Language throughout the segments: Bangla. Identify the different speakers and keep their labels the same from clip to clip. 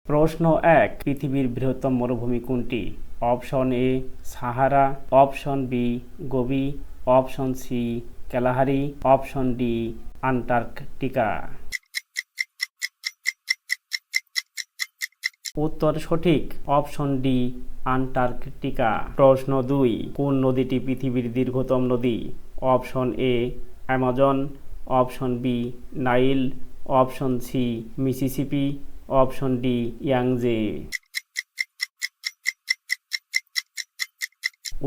Speaker 1: প্রশ্ন ১ পৃথিবীর বৃহত্তম মরুভূমি কোনটি? Option A Sahara, option B Gobi, option C Kalahari, option D Antarctica. উত্তর সঠিক, অপশন ডি আন্টার্কটিকা। প্রশ্ন ২ কোন নদীটি পৃথিবীর দীর্ঘতম নদী? Option A Amazon, option B Nile, option C Mississippi, option D Yangtze.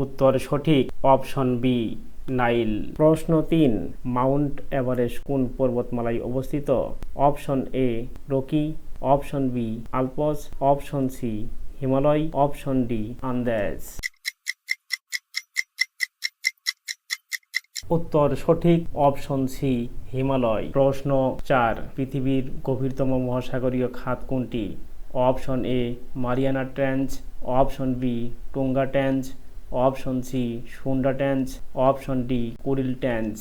Speaker 1: উত্তর সঠিক, অপশন বি নাইল। প্রশ্ন ৩ মাউন্ট এভারেস্ট কোন পর্বতমালায় অবস্থিত? Option A Rocky, option B Alps, option C Himalaya, option D Andes. উত্তর সঠিক, অপশন সি হিমালয়। প্রশ্ন ৪ পৃথিবীর গভীরতম মহাসাগরীয় খাত কোনটি? Option A Mariana Trench, option B Tonga Trench, option C Sunda Trench, option D Kuril Trench.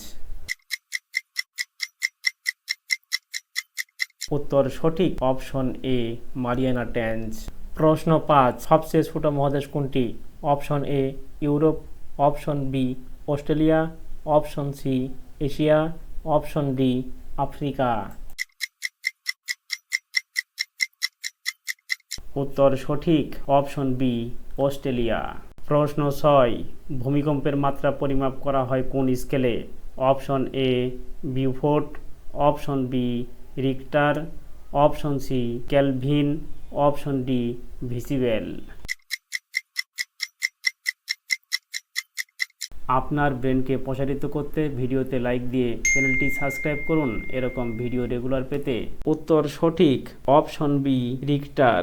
Speaker 1: উত্তর সঠিক, অপশন এ মারিয়ানা ট্রেঞ্চ। প্রশ্ন ৫ সবচেয়ে ছোট মহাদেশ কোনটি? Option A Europe, option B Australia, option C Asia, option D Africa. উত্তর সঠিক, অপশন বি অস্ট্রেলিয়া। প্রশ্ন ৬ ভূমিকম্পের মাত্রা পরিমাপ করা হয় কোন স্কেলে? Option A Beaufort, option B Richter, option C Kelvin, option D decibel. আপনার ব্রেনকে প্রসারিত করতে ভিডিওতে লাইক দিয়ে চ্যানেলটি সাবস্ক্রাইব করুন এরকম ভিডিও রেগুলার পেতে। উত্তর সঠিক, অপশন বি রিক্টার।